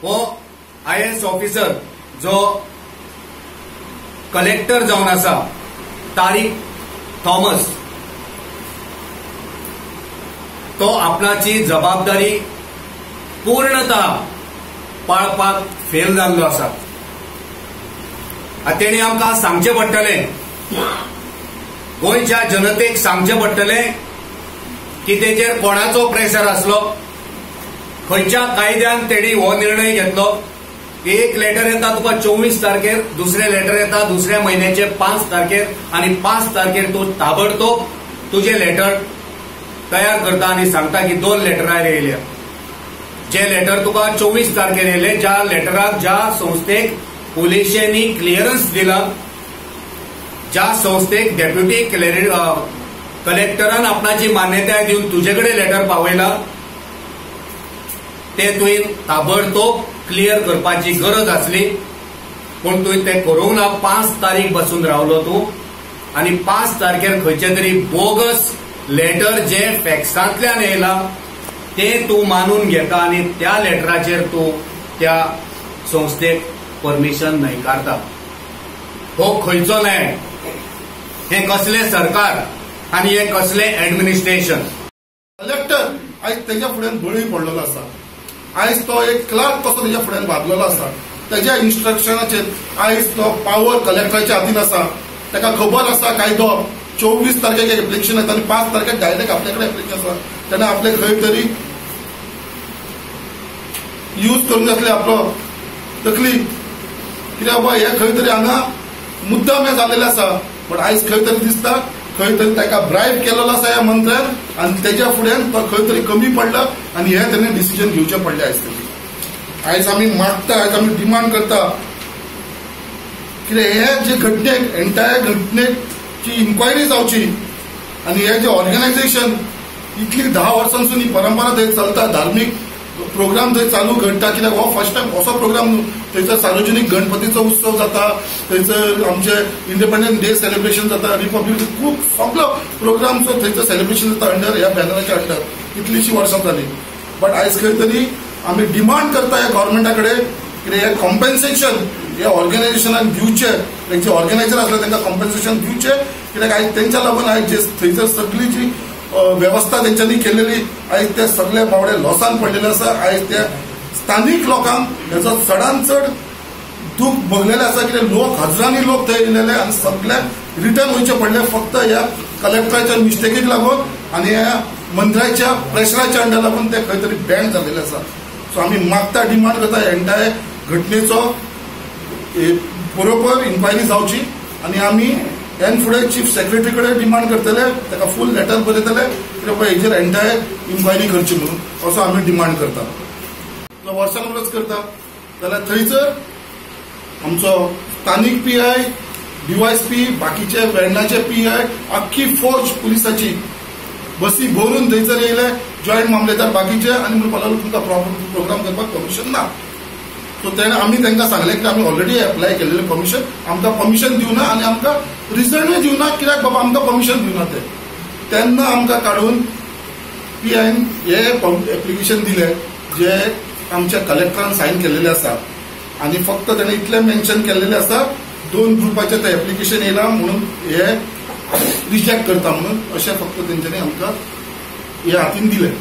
हो IAS officer जो collector जावन आसा तारीक थॉमस तो आपणाची जबाबदारी पूर्णतः पाळपाक फेल जाल्लो आसा। तेणी आमकां सांगचें पडटलें, गोंयच्या जनतेक सांगचें पडटलें की तेचेर कोणाचो प्रेशर आसलो, खंयच्या कायद्यान तेणी हो निर्णय घेतलो। एक लेटर येता तुका 24 तारखेर, दुसरे लेटर येता दुसऱ्या म्हयन्याचे 5 तारखेर आणि 5 तारखेर तूं ताबडतोब तुझे लेटर तयार करता आणि सांगता की 2 लेटरार येयल्या। जे लेटर तुका 24 तारखेर येयले, ज्या लेटराक ज्या संस्थेक पुलिशेनी क्लिअरन्स दिला, ज्या संस्थेक डेप्युटी कलेक्टरान आपणाची मान्यताय दिवन तुझेकडे लेटर पावयला, ते तुवें ताबडतोब क्लियर करपाची गरज आसली, पण तुवें ते करूंक ना। 5 तारीख बसून रावलो तूं आणि 5 तारखेर खंयचे तरी बोगस लेटर जे फॅक्सांतल्यान येयला ते तूं मानून घेता आणि त्या लेटराचेर तूं त्या संस्थेक परमिशन न्हयकारता। हो खंयचो न्याय? हे कसले सरकार आणि हे कसले ऍडमिनिस्ट्रेशन? कलेक्टर आयज तेच्या फुड्यान बळी पडलेलो आसा। आयज तो एक क्लार्क कसो तेच्या फुड्यान वागलेलो आसा। तेज्या इन्स्ट्रक्शनाचेर आयज तो पावर कलेक्टराच्या हातीन आसा। ताका खबर आसा कायदो 24 तारखेक एप्लिकेशन येता आणि 5 तारखेक डायरेक्ट आपल्याकडे एप्लिकेशन आसा। तेणें आपले खंय तरी यूज करूंक जातले आपलो तकली, कित्याक बाबा हे खंय तरी हांगा मुद्दाम हे जाल्लेले आसा। बट आयज खंय तरी दिसता खंय तरी ताका ब्रायब केलेलो आसा ह्या मंत्र्यान आणि तेच्या फुड्यान तो खंय तरी कमी पडला आणि हे तेणें डिसिजन घेवचें पडलें आयज तरी। आयज आमी मागता, आयज आमी डिमांड करता कित्याक हे जे घटनेक एंटायर घटनेची इन्क्वायरी जावची आणि हे जे ऑर्गनायझेशन इतली 10 वर्सांसून ही परंपरा थंय चलता, धार्मीक प्रोग्राम थंय चालू घडटा, कित्याक हो फर्स्ट टाइम असो प्रोग्राम न्हू। थंयसर सार्वजनीक गणपतीचो उत्सव जाता, थंयसर आमचे इंडिपेंडन्स डे सेलिब्रेशन जाता, रिपब्लीक खूब सगळो प्रोग्रामचो थंयसर सेलिब्रेशन जाता अंडर ह्या बॅनराच्या अंडर कितलीशीं वर्सां जाली। बट आयज खंय तरी आमी डिमांड करता ह्या गव्हर्मेंटा कडेन कितें हे कॉम्पेन्सेशन ह्या ऑर्गनायझेशनाक दिवचे, तेंचे ऑर्गनायझर आसले तांकां कॉम्पेन्सेशन दिवचे, कित्याक आयज तेंच्या लागून आयज जे थंयसर सगळी जी व्यवस्था तेंच्यांनी केलेली आयज ते सगळे बावडे लॉसान पडलेले आसा। आयज त्या स्थानिक लोकांक हेचो चडांत चड दूख भोगलेले आसा, कित्याक लोक हजारांनी लोक थंय येयलेले आणि सगळ्यांक रिटर्न वयचे पडले फक्त ह्या कलेक्टराच्या मिस्टेकीक लागून आणि ह्या मंत्र्याच्या प्रेशराच्या अंडर लागून ते खंय तरी बॅन जाल्लेले आसा। सो आमी मागता, डिमांड करता एंटायर घटनेचो बरोबर इन्क्वायरी जावची आणि आमी ह्या फुडें चीफ सेक्रेटरी कडेन डिमांड करतले, ताका फूल लेटर बरयतले की बाबा हेजेर एंटायर इन्क्वायरी करची म्हणून, असो आमी डिमांड करता। वर्सान परस करता जाल्यार थंयसर आमचो स्थानीक PI, DYSP, बाकीचे वेर्णाचे PI, आख्खी फौज पुलिसाची बसी भरून थंयसर येयले, जॉयंट मामलेदार बाकीचे, आनी म्हणपाक लागलो तुमकां प्रोग्राम करपाक परमिशन ना। सो आमी तांकां सांगलें की आमी ऑलरेडी एप्लाय केलेलें परमिशन, आमकां परमिशन दिवना आणि आमकां रिजनूय दिवना, कित्याक बाबा आमकां परमिशन दिवना ते। तेन्ना आमकां काडून PIन हे एप्लिकेशन दिलें जे आमच्या कलेक्टरान सायन केलेले आसा आणि फक्त ताणें इतलें मेन्शन केलेलें आसा 2 ग्रुपाचें तें एप्लिकेशन येयलां म्हणून हे रिजेक्ट करता म्हणून, अशें फक्त तेंच्यांनी आमकां हे हातीन दिलें।